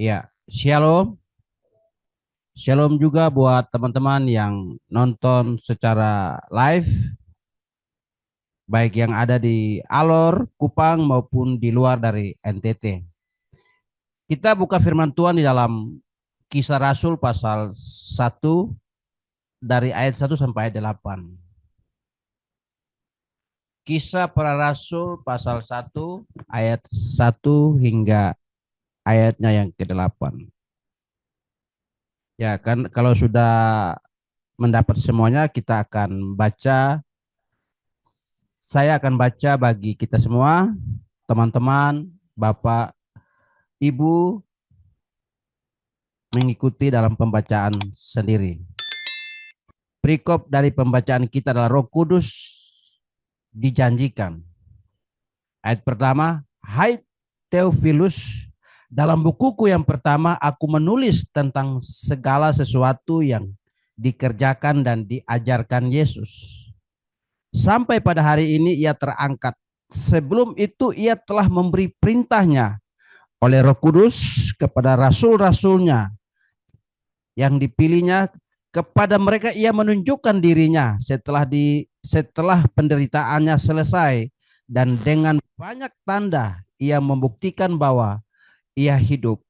Ya, shalom. Shalom juga buat teman-teman yang nonton secara live, baik yang ada di Alor, Kupang maupun di luar dari NTT. Kita buka firman Tuhan di dalam Kisah Rasul pasal 1 dari ayat 1 sampai ayat 8. Kisah para Rasul pasal 1 ayat 1 hingga ayatnya yang ke-8. Ya, kan kalau sudah mendapat semuanya kita akan baca. Saya akan baca bagi kita semua, teman-teman, Bapak, Ibu, mengikuti dalam pembacaan sendiri. Perikop dari pembacaan kita adalah Roh Kudus dijanjikan. Ayat pertama, hai Theophilus, dalam bukuku yang pertama aku menulis tentang segala sesuatu yang dikerjakan dan diajarkan Yesus. Sampai pada hari ini ia terangkat. Sebelum itu ia telah memberi perintahnya oleh Roh Kudus kepada rasul-rasulnya yang dipilihnya, kepada mereka ia menunjukkan dirinya setelah penderitaannya selesai, dan dengan banyak tanda ia membuktikan bahwa ia hidup.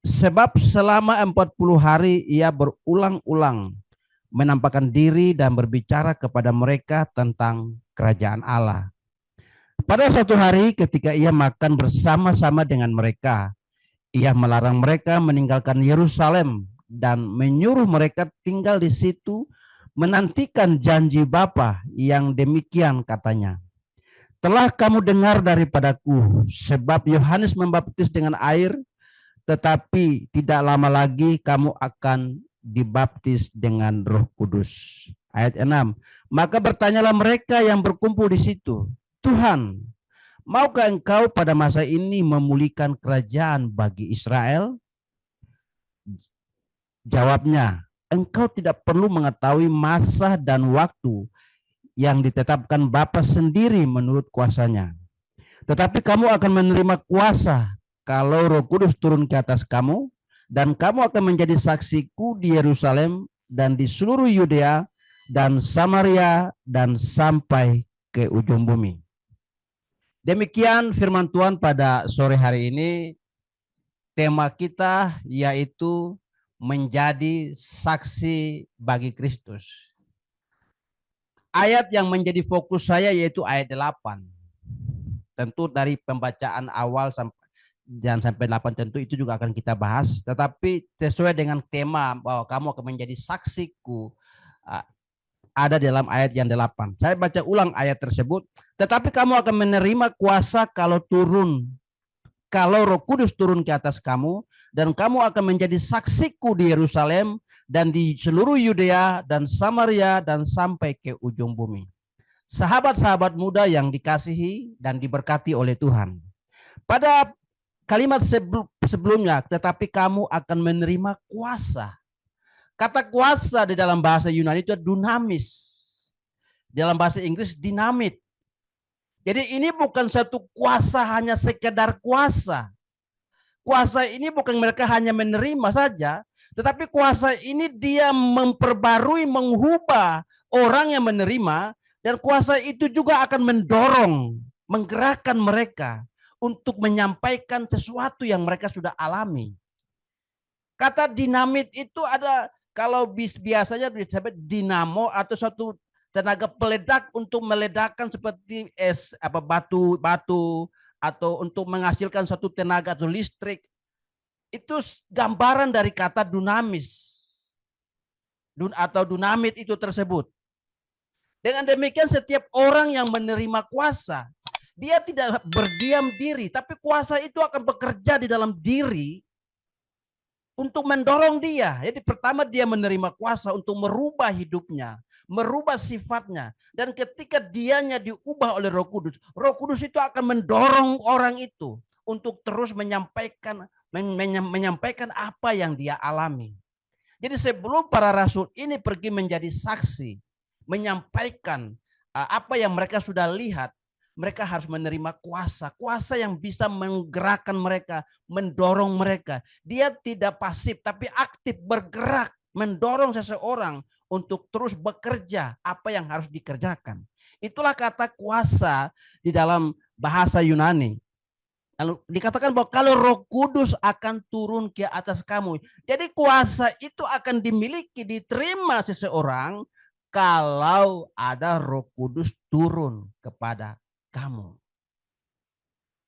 Sebab selama 40 hari ia berulang-ulang menampakkan diri dan berbicara kepada mereka tentang kerajaan Allah. Pada suatu hari ketika ia makan bersama-sama dengan mereka, ia melarang mereka meninggalkan Yerusalem dan menyuruh mereka tinggal di situ menantikan janji Bapa yang demikian katanya. Telah kamu dengar daripadaku, sebab Yohanes membaptis dengan air, tetapi tidak lama lagi kamu akan dibaptis dengan Roh Kudus. Ayat 6. Maka bertanyalah mereka yang berkumpul di situ, Tuhan, maukah engkau pada masa ini memulihkan kerajaan bagi Israel? Jawabnya, engkau tidak perlu mengetahui masa dan waktu yang ditetapkan Bapa sendiri menurut kuasanya. Tetapi kamu akan menerima kuasa kalau Roh Kudus turun ke atas kamu, dan kamu akan menjadi saksiku di Yerusalem dan di seluruh Yudea dan Samaria dan sampai ke ujung bumi. Demikian firman Tuhan pada sore hari ini. Tema kita yaitu menjadi saksi bagi Kristus. Ayat yang menjadi fokus saya yaitu ayat 8. Tentu dari pembacaan awal sampai 8 tentu itu juga akan kita bahas. Tetapi sesuai dengan tema bahwa kamu akan menjadi saksiku, ada dalam ayat yang 8. Saya baca ulang ayat tersebut. Tetapi kamu akan menerima kuasa kalau Roh Kudus turun ke atas kamu, dan kamu akan menjadi saksiku di Yerusalem dan di seluruh Yudea dan Samaria dan sampai ke ujung bumi. Sahabat-sahabat muda yang dikasihi dan diberkati oleh Tuhan. Pada kalimat sebelumnya, tetapi kamu akan menerima kuasa. Kata kuasa di dalam bahasa Yunani itu dunamis. Dalam bahasa Inggris dinamit. Jadi ini bukan satu kuasa hanya sekedar kuasa. Kuasa ini bukan mereka hanya menerima saja, tetapi kuasa ini dia memperbarui, mengubah orang yang menerima, dan kuasa itu juga akan mendorong, menggerakkan mereka untuk menyampaikan sesuatu yang mereka sudah alami. Kata dinamit itu ada, kalau biasanya disebut dinamo atau suatu tenaga peledak untuk meledakkan seperti batu atau untuk menghasilkan satu tenaga atau listrik. Itu gambaran dari kata dunamis atau dunamit itu tersebut. Dengan demikian setiap orang yang menerima kuasa, dia tidak berdiam diri, tapi kuasa itu akan bekerja di dalam diri untuk mendorong dia. Jadi pertama dia menerima kuasa untuk merubah hidupnya, merubah sifatnya. Dan ketika dianya diubah oleh Roh Kudus itu akan mendorong orang itu untuk terus menyampaikan apa yang dia alami. Jadi sebelum para rasul ini pergi menjadi saksi, menyampaikan apa yang mereka sudah lihat, mereka harus menerima kuasa. Kuasa yang bisa menggerakkan mereka, mendorong mereka. Dia tidak pasif tapi aktif, bergerak, mendorong seseorang untuk terus bekerja apa yang harus dikerjakan. Itulah kata kuasa di dalam bahasa Yunani. Lalu dikatakan bahwa kalau Roh Kudus akan turun ke atas kamu. Jadi kuasa itu akan dimiliki, diterima seseorang kalau ada Roh Kudus turun kepada kamu.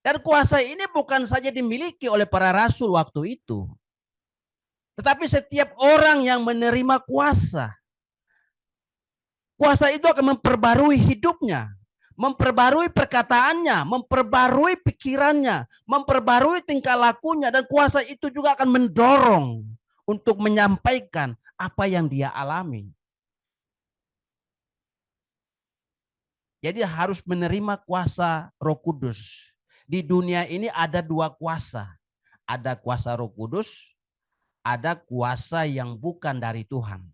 Dan kuasa ini bukan saja dimiliki oleh para rasul waktu itu, tetapi setiap orang yang menerima kuasa, kuasa itu akan memperbarui hidupnya, memperbarui perkataannya, memperbarui pikirannya, memperbarui tingkah lakunya, dan kuasa itu juga akan mendorong untuk menyampaikan apa yang dia alami. Jadi harus menerima kuasa Roh Kudus. Di dunia ini ada dua kuasa. Ada kuasa Roh Kudus, ada kuasa yang bukan dari Tuhan.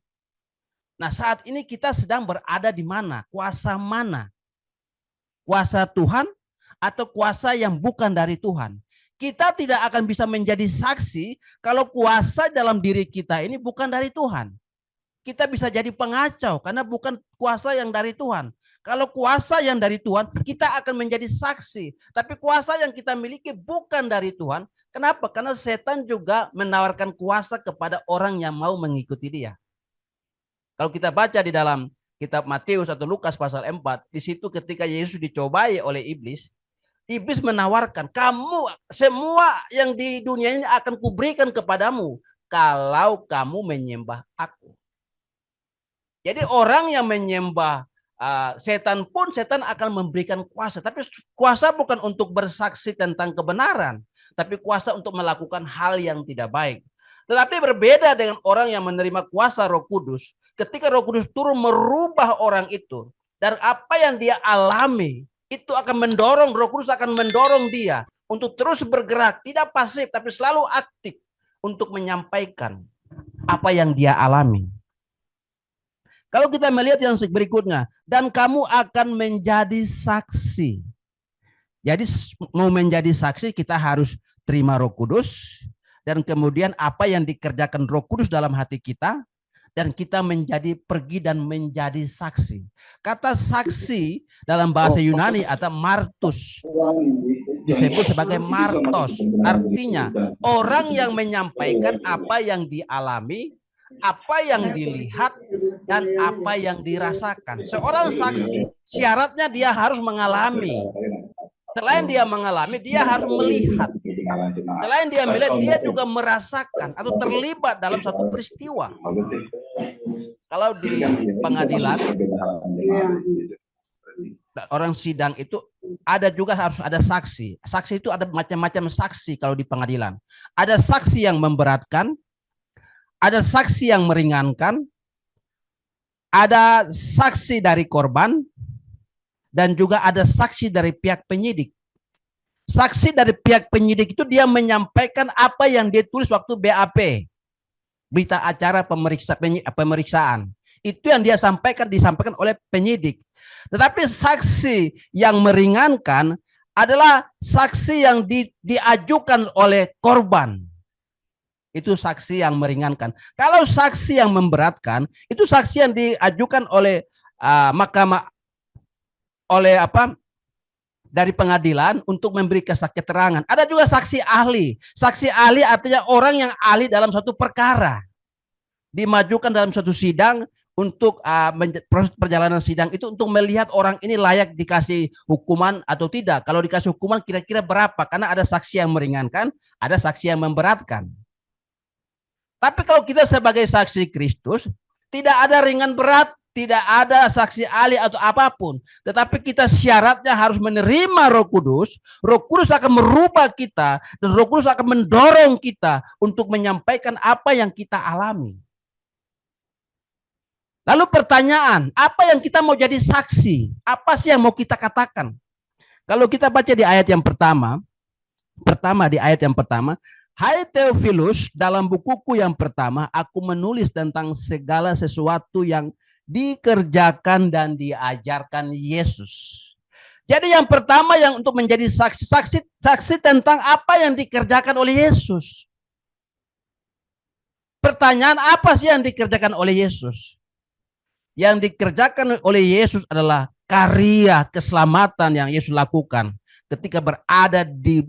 Nah, saat ini kita sedang berada di mana? Kuasa mana? Kuasa Tuhan atau kuasa yang bukan dari Tuhan? Kita tidak akan bisa menjadi saksi kalau kuasa dalam diri kita ini bukan dari Tuhan. Kita bisa jadi pengacau karena bukan kuasa yang dari Tuhan. Kalau kuasa yang dari Tuhan, kita akan menjadi saksi. Tapi kuasa yang kita miliki bukan dari Tuhan. Kenapa? Karena setan juga menawarkan kuasa kepada orang yang mau mengikuti dia. Kalau kita baca di dalam kitab Matius atau Lukas pasal 4, di situ ketika Yesus dicobai oleh iblis, iblis menawarkan, kamu semua yang di dunia ini akan kuberikan kepadamu kalau kamu menyembah aku. Jadi orang yang menyembah setan pun, setan akan memberikan kuasa. Tapi kuasa bukan untuk bersaksi tentang kebenaran, tapi kuasa untuk melakukan hal yang tidak baik. Tetapi berbeda dengan orang yang menerima kuasa Roh Kudus. Ketika Roh Kudus turun merubah orang itu, dan apa yang dia alami, itu akan mendorong, Roh Kudus akan mendorong dia untuk terus bergerak, tidak pasif, tapi selalu aktif untuk menyampaikan apa yang dia alami. Kalau kita melihat yang berikutnya, dan kamu akan menjadi saksi. Jadi mau menjadi saksi kita harus terima Roh Kudus, dan kemudian apa yang dikerjakan Roh Kudus dalam hati kita, dan kita menjadi pergi dan menjadi saksi. Kata saksi dalam bahasa Yunani atau martus, disebut sebagai martos. Artinya orang yang menyampaikan apa yang dialami, apa yang dilihat, dan apa yang dirasakan. Seorang saksi syaratnya dia harus mengalami. Selain dia mengalami, dia harus melihat. Selain dia melihat, dia juga merasakan atau terlibat dalam satu peristiwa. Kalau di pengadilan, orang sidang itu ada juga harus ada saksi. Saksi itu ada macam-macam saksi kalau di pengadilan. Ada saksi yang memberatkan, ada saksi yang meringankan, ada saksi dari korban, dan juga ada saksi dari pihak penyidik. Saksi dari pihak penyidik itu dia menyampaikan apa yang dia tulis waktu BAP, berita acara pemeriksaan. Itu yang dia disampaikan oleh penyidik. Tetapi saksi yang meringankan adalah saksi yang diajukan oleh korban. Itu saksi yang meringankan. Kalau saksi yang memberatkan, itu saksi yang diajukan oleh mahkamah, oleh dari pengadilan untuk memberi keterangan. Ada juga saksi ahli. Saksi ahli artinya orang yang ahli dalam satu perkara. Dimajukan dalam satu sidang untuk proses perjalanan sidang itu untuk melihat orang ini layak dikasih hukuman atau tidak. Kalau dikasih hukuman kira-kira berapa? Karena ada saksi yang meringankan, ada saksi yang memberatkan. Tapi kalau kita sebagai saksi Kristus, tidak ada ringan berat, tidak ada saksi ahli atau apapun. Tetapi kita syaratnya harus menerima Roh Kudus. Roh Kudus akan merubah kita, dan Roh Kudus akan mendorong kita untuk menyampaikan apa yang kita alami. Lalu pertanyaan, apa yang kita mau jadi saksi? Apa sih yang mau kita katakan? Kalau kita baca di ayat yang pertama, hai Theophilus, dalam bukuku yang pertama, aku menulis tentang segala sesuatu yang dikerjakan dan diajarkan Yesus. Jadi yang pertama yang untuk menjadi saksi tentang apa yang dikerjakan oleh Yesus. Pertanyaan, apa sih yang dikerjakan oleh Yesus? Yang dikerjakan oleh Yesus adalah karya keselamatan yang Yesus lakukan ketika berada di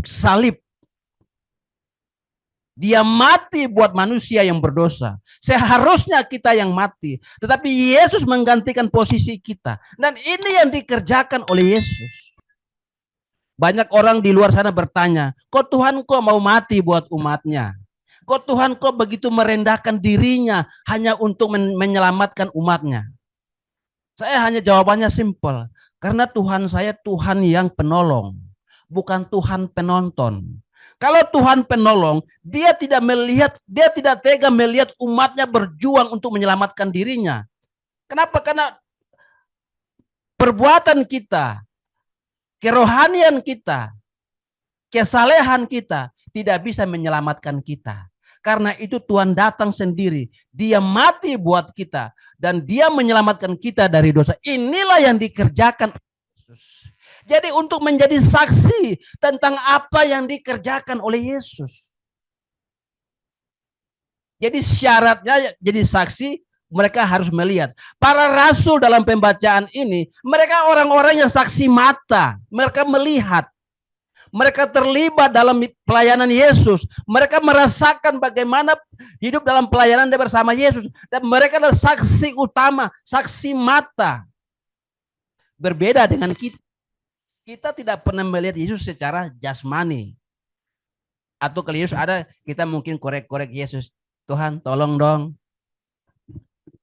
salib. Dia mati buat manusia yang berdosa. Seharusnya kita yang mati, tetapi Yesus menggantikan posisi kita. Dan ini yang dikerjakan oleh Yesus. Banyak orang di luar sana bertanya, kok Tuhan kok mau mati buat umatnya? Kok Tuhan kok begitu merendahkan dirinya hanya untuk menyelamatkan umatnya? Saya hanya jawabannya simpel. Karena Tuhan saya Tuhan yang penolong, bukan Tuhan penonton. Kalau Tuhan penolong, dia tidak tega melihat umatnya berjuang untuk menyelamatkan dirinya. Kenapa? Karena perbuatan kita, kerohanian kita, kesalehan kita tidak bisa menyelamatkan kita. Karena itu Tuhan datang sendiri. Dia mati buat kita. Dan dia menyelamatkan kita dari dosa. Inilah yang dikerjakan Yesus. Jadi untuk menjadi saksi tentang apa yang dikerjakan oleh Yesus. Jadi syaratnya jadi saksi, mereka harus melihat. Para rasul dalam pembacaan ini, mereka orang-orang yang saksi mata. Mereka melihat. Mereka terlibat dalam pelayanan Yesus. Mereka merasakan bagaimana hidup dalam pelayanan bersama Yesus. Dan mereka adalah saksi utama, saksi mata. Berbeda dengan kita. Kita tidak pernah melihat Yesus secara jasmani. Atau kalau Yesus ada, kita mungkin korek-korek Yesus. Tuhan tolong dong.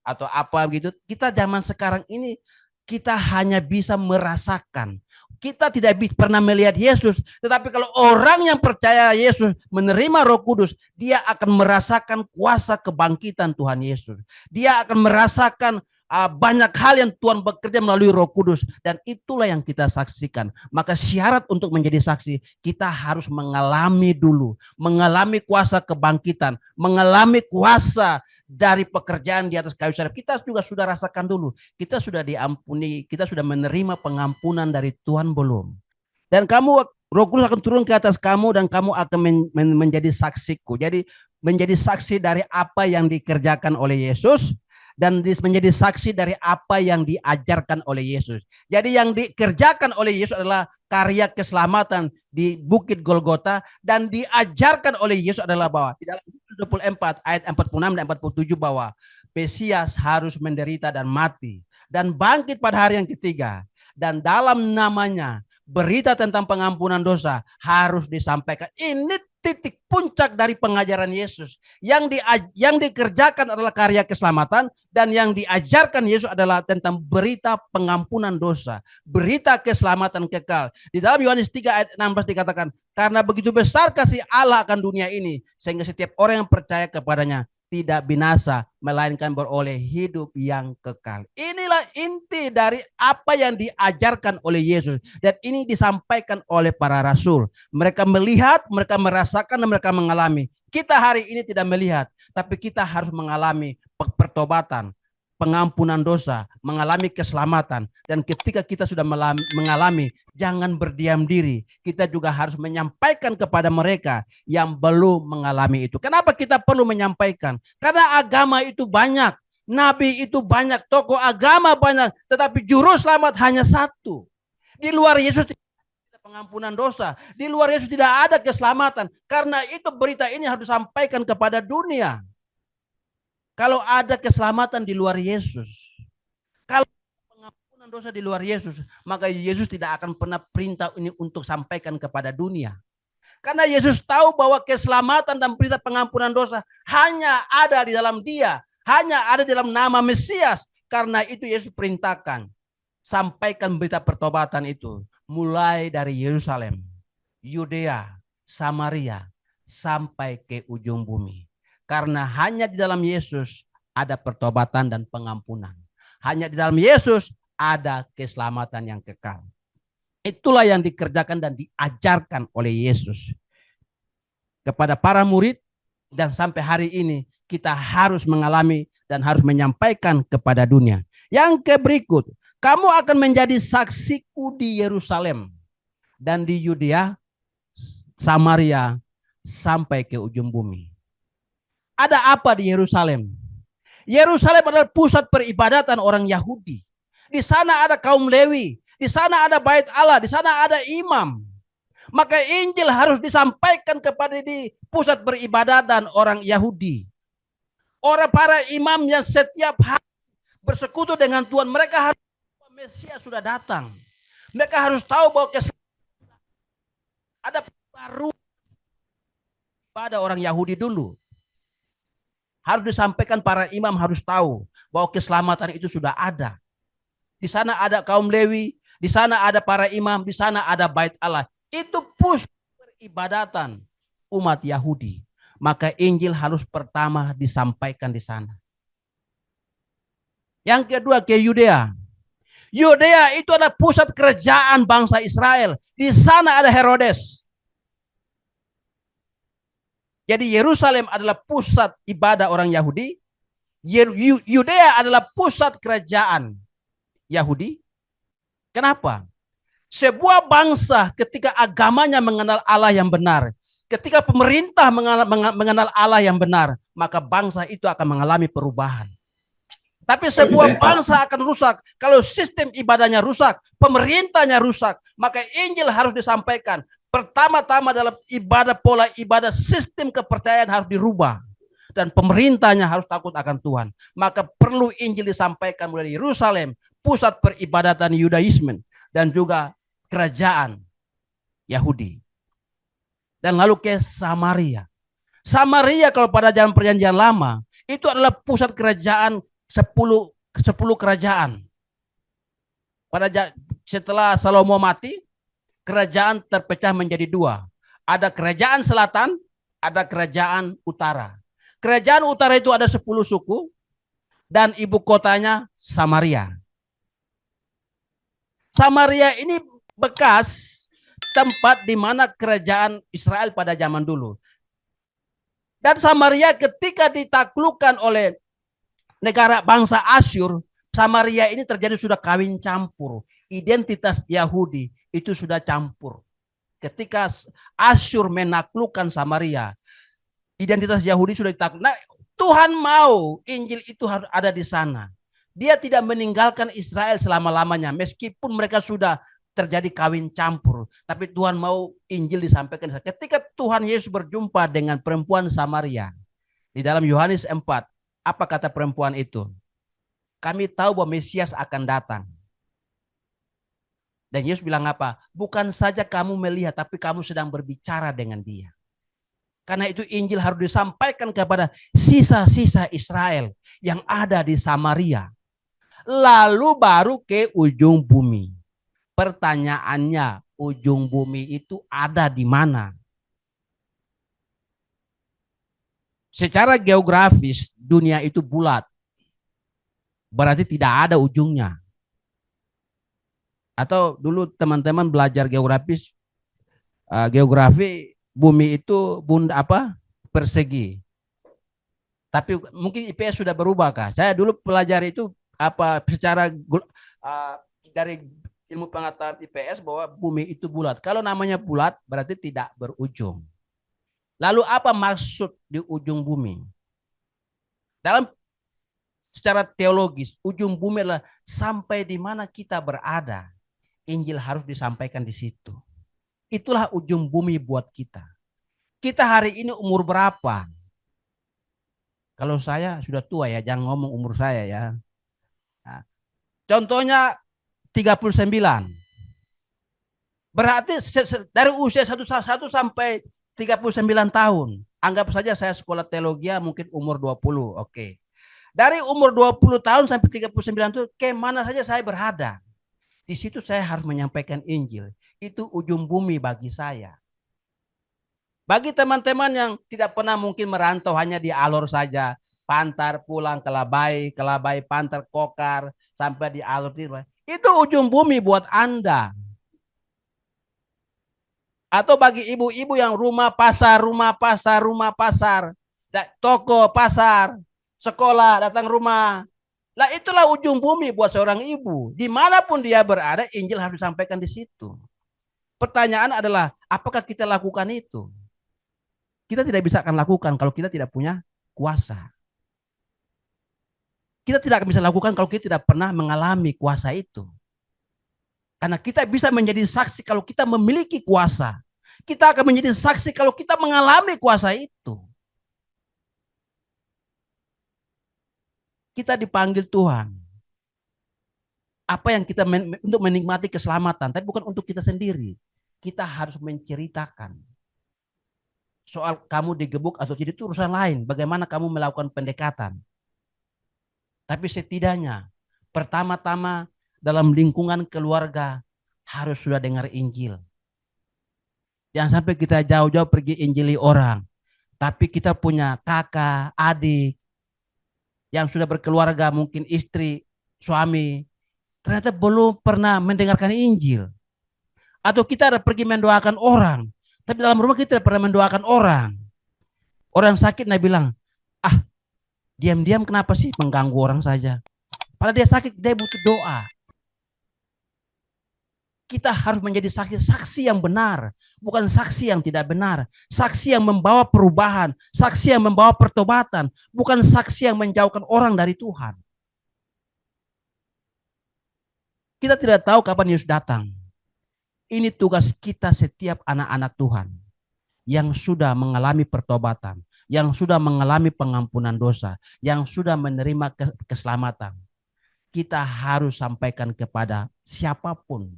Atau apa gitu. Kita zaman sekarang ini, kita hanya bisa merasakan. Kita tidak pernah melihat Yesus. Tetapi kalau orang yang percaya Yesus menerima Roh Kudus, dia akan merasakan kuasa kebangkitan Tuhan Yesus. Dia akan merasakan banyak hal yang Tuhan bekerja melalui Roh Kudus. Dan itulah yang kita saksikan. Maka syarat untuk menjadi saksi, kita harus mengalami dulu. Mengalami kuasa kebangkitan. Mengalami kuasa dari pekerjaan di atas kayu salib. Kita juga sudah rasakan dulu. Kita sudah diampuni. Kita sudah menerima pengampunan dari Tuhan belum. Dan kamu, Roh Kudus akan turun ke atas kamu. Dan kamu akan menjadi saksiku. Jadi menjadi saksi dari apa yang dikerjakan oleh Yesus. Dan menjadi saksi dari apa yang diajarkan oleh Yesus. Jadi yang dikerjakan oleh Yesus adalah karya keselamatan di Bukit Golgota. Dan diajarkan oleh Yesus adalah bahwa di dalam 24 ayat 46 dan 47 bahwa Mesias harus menderita dan mati. Dan bangkit pada hari yang ketiga. Dan dalam namanya berita tentang pengampunan dosa harus disampaikan. Ini titik puncak dari pengajaran Yesus. Yang dikerjakan adalah karya keselamatan. Dan yang diajarkan Yesus adalah tentang berita pengampunan dosa. Berita keselamatan kekal. Di dalam Yohanes 3 ayat 16 dikatakan, karena begitu besar kasih Allah akan dunia ini, sehingga setiap orang yang percaya kepadanya tidak binasa, melainkan beroleh hidup yang kekal. Inilah inti dari apa yang diajarkan oleh Yesus. Dan ini disampaikan oleh para rasul. Mereka melihat, mereka merasakan, dan mereka mengalami. Kita hari ini tidak melihat, tapi kita harus mengalami pertobatan, pengampunan dosa, mengalami keselamatan. Dan ketika kita sudah mengalami, jangan berdiam diri. Kita juga harus menyampaikan kepada mereka yang belum mengalami itu. Kenapa kita perlu menyampaikan? Karena agama itu banyak, nabi itu banyak, tokoh agama banyak, tetapi juru selamat hanya satu. Di luar Yesus tidak ada pengampunan dosa. Di luar Yesus tidak ada keselamatan. Karena itu berita ini harus disampaikan kepada dunia. Kalau ada keselamatan di luar Yesus, kalau pengampunan dosa di luar Yesus, maka Yesus tidak akan pernah perintah ini untuk sampaikan kepada dunia. Karena Yesus tahu bahwa keselamatan dan berita pengampunan dosa hanya ada di dalam Dia, hanya ada di dalam nama Mesias. Karena itu Yesus perintahkan, sampaikan berita pertobatan itu mulai dari Yerusalem, Yudea, Samaria, sampai ke ujung bumi. Karena hanya di dalam Yesus ada pertobatan dan pengampunan. Hanya di dalam Yesus ada keselamatan yang kekal. Itulah yang dikerjakan dan diajarkan oleh Yesus kepada para murid. Dan sampai hari ini kita harus mengalami dan harus menyampaikan kepada dunia. Yang berikut, Kamu akan menjadi saksiku di Yerusalem dan di Yudea, Samaria, sampai ke ujung bumi. Ada apa di Yerusalem? Yerusalem adalah pusat peribadatan orang Yahudi. Di sana ada kaum Lewi, di sana ada bait Allah, di sana ada imam. Maka Injil harus disampaikan kepada di pusat peribadatan orang Yahudi. Orang para imam yang setiap hari bersekutu dengan Tuhan, mereka harus tahu Mesias sudah datang. Mereka harus tahu bahwa ada baru pada orang Yahudi dulu. Harus disampaikan, para imam harus tahu bahwa keselamatan itu sudah ada. Di sana ada kaum Lewi, di sana ada para imam, di sana ada bait Allah. Itu pusat peribadatan umat Yahudi. Maka Injil harus pertama disampaikan di sana. Yang kedua ke Yudea. Yudea itu adalah pusat kerajaan bangsa Israel. Di sana ada Herodes. Jadi Yerusalem adalah pusat ibadah orang Yahudi. Yudea adalah pusat kerajaan Yahudi. Kenapa? Sebuah bangsa ketika agamanya mengenal Allah yang benar, ketika pemerintah mengenal Allah yang benar, maka bangsa itu akan mengalami perubahan. Tapi sebuah bangsa akan rusak kalau sistem ibadahnya rusak, pemerintahnya rusak, maka Injil harus disampaikan. Pertama-tama dalam ibadah, pola ibadah, sistem kepercayaan harus dirubah. Dan pemerintahnya harus takut akan Tuhan. Maka perlu Injil disampaikan mulai Yerusalem, pusat peribadatan Yudaisme, dan juga kerajaan Yahudi. Dan lalu ke Samaria. Samaria kalau pada zaman perjanjian lama, itu adalah pusat kerajaan 10 kerajaan. Setelah Salomo mati, kerajaan terpecah menjadi 2. Ada kerajaan selatan, ada kerajaan utara. Kerajaan utara itu ada 10 suku, dan ibu kotanya Samaria. Samaria ini bekas tempat di mana kerajaan Israel pada zaman dulu. Dan Samaria ketika ditaklukkan oleh negara bangsa Asyur, Samaria ini terjadi sudah kawin campur. Identitas Yahudi itu sudah campur. Ketika Asyur menaklukkan Samaria, identitas Yahudi sudah ditakluk. Nah, Tuhan mau Injil itu harus ada di sana. Dia tidak meninggalkan Israel selama-lamanya, meskipun mereka sudah terjadi kawin campur. Tapi Tuhan mau Injil disampaikan. Ketika Tuhan Yesus berjumpa dengan perempuan Samaria, di dalam Yohanes 4, apa kata perempuan itu? Kami tahu bahwa Mesias akan datang. Dan Yesus bilang apa? Bukan saja kamu melihat, tapi kamu sedang berbicara dengan dia. Karena itu Injil harus disampaikan kepada sisa-sisa Israel yang ada di Samaria. Lalu baru ke ujung bumi. Pertanyaannya, ujung bumi itu ada di mana? Secara geografis, dunia itu bulat. Berarti tidak ada ujungnya. Atau dulu teman-teman belajar geografi, bumi itu persegi. Tapi mungkin IPS sudah berubah kah? Saya dulu pelajari itu secara dari ilmu pengetahuan IPS bahwa bumi itu bulat. Kalau namanya bulat berarti tidak berujung. Lalu apa maksud di ujung bumi? Dalam secara teologis, ujung bumi adalah sampai di mana kita berada. Injil harus disampaikan di situ. Itulah ujung bumi buat kita. Kita hari ini umur berapa? Kalau saya sudah tua ya, jangan ngomong umur saya ya. Nah, contohnya 39. Berarti dari usia 1 sampai 39 tahun. Anggap saja saya sekolah teologi mungkin umur 20. Oke. Dari umur 20 tahun sampai 39 itu kemana saja saya berada. Di situ saya harus menyampaikan Injil. Itu ujung bumi bagi saya. Bagi teman-teman yang tidak pernah mungkin merantau hanya di Alor saja. Pantar pulang ke Labai, Pantar Kokar, sampai di Alor. Itu ujung bumi buat Anda. Atau bagi ibu-ibu yang rumah pasar, toko, pasar, sekolah, datang rumah. Lah itulah ujung bumi buat seorang ibu. Dimanapun dia berada, Injil harus disampaikan di situ. Pertanyaan adalah, apakah kita lakukan itu? Kita tidak bisa akan lakukan kalau kita tidak punya kuasa. Kita tidak bisa lakukan kalau kita tidak pernah mengalami kuasa itu. Karena kita bisa menjadi saksi kalau kita memiliki kuasa. Kita akan menjadi saksi kalau kita mengalami kuasa itu. Kita dipanggil Tuhan. Apa yang kita untuk menikmati keselamatan, tapi bukan untuk kita sendiri. Kita harus menceritakan. Soal kamu digebuk atau tidak itu urusan lain. Bagaimana kamu melakukan pendekatan. Tapi setidaknya pertama-tama dalam lingkungan keluarga harus sudah dengar Injil. Jangan sampai kita jauh-jauh pergi injili orang. Tapi kita punya kakak, adik yang sudah berkeluarga, mungkin istri, suami, ternyata belum pernah mendengarkan Injil. Atau kita ada pergi mendoakan orang, tapi dalam rumah kita tidak pernah mendoakan orang. Orang sakit, nah bilang, diam-diam kenapa sih mengganggu orang saja. Padahal dia sakit, dia butuh doa. Kita harus menjadi saksi yang benar, bukan saksi yang tidak benar. Saksi yang membawa perubahan, saksi yang membawa pertobatan, bukan saksi yang menjauhkan orang dari Tuhan. Kita tidak tahu kapan Yesus datang. Ini tugas kita setiap anak-anak Tuhan yang sudah mengalami pertobatan, yang sudah mengalami pengampunan dosa, yang sudah menerima keselamatan. Kita harus sampaikan kepada siapapun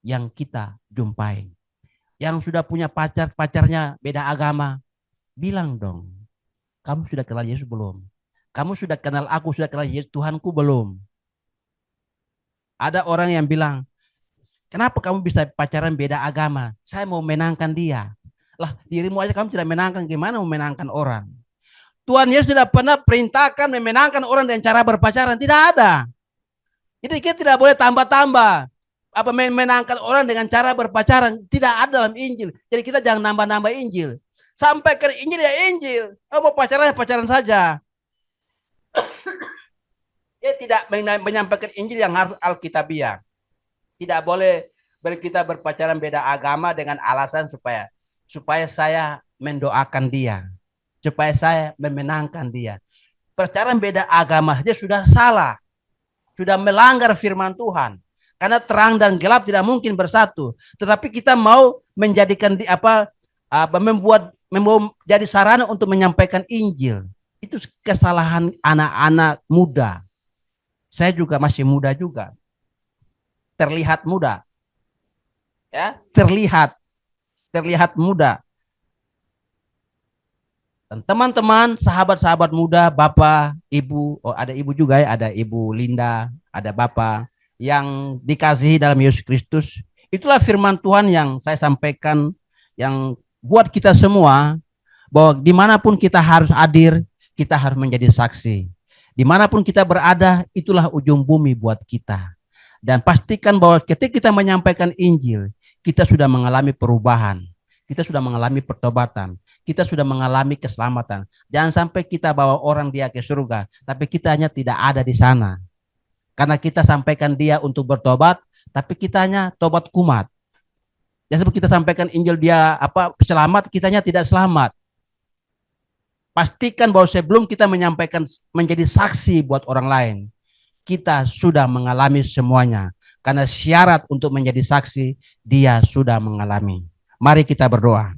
yang kita jumpai. Yang sudah punya pacar, pacarnya beda agama, bilang dong, kamu sudah kenal Yesus belum? Kamu sudah kenal aku, sudah kenal Yesus Tuhanku belum? Ada orang yang bilang, kenapa kamu bisa pacaran beda agama? Saya mau menangkan dia. Lah, dirimu aja kamu tidak menangkan, gimana mau menangkan orang? Tuhan Yesus tidak pernah perintahkan memenangkan orang dengan cara berpacaran, tidak ada. Jadi kita tidak boleh tambah-tambah apa menangkan orang dengan cara berpacaran, tidak ada dalam Injil. Jadi kita jangan nambah-nambah Injil. Sampai ke Injil ya Injil. Oh, mau pacaran ya pacaran saja. Dia tidak menyampaikan Injil yang harus Alkitabiah. Tidak boleh kita berpacaran beda agama dengan alasan supaya saya mendoakan dia, supaya saya memenangkan dia. Pacaran beda agama dia sudah salah, sudah melanggar firman Tuhan. Karena terang dan gelap tidak mungkin bersatu. Tetapi kita mau menjadikan membuat jadi sarana untuk menyampaikan Injil. Itu kesalahan anak-anak muda. Saya juga masih muda juga. Terlihat muda. Ya, terlihat muda. Dan teman-teman, sahabat-sahabat muda, Bapak, Ibu, ada Ibu juga ya, ada Ibu Linda, ada Bapak yang dikasihi dalam Yesus Kristus. Itulah firman Tuhan yang saya sampaikan, yang buat kita semua, bahwa dimanapun kita harus hadir, kita harus menjadi saksi. Dimanapun kita berada, itulah ujung bumi buat kita. Dan pastikan bahwa ketika kita menyampaikan Injil, kita sudah mengalami perubahan, kita sudah mengalami pertobatan, kita sudah mengalami keselamatan. Jangan sampai kita bawa orang dia ke surga, tapi kita hanya tidak ada di sana. Karena kita sampaikan dia untuk bertobat, tapi kitanya tobat kumat. Ya sebab kita sampaikan Injil dia selamat, kitanya tidak selamat. Pastikan bahwa sebelum kita menyampaikan menjadi saksi buat orang lain, kita sudah mengalami semuanya. Karena syarat untuk menjadi saksi, dia sudah mengalami. Mari kita berdoa.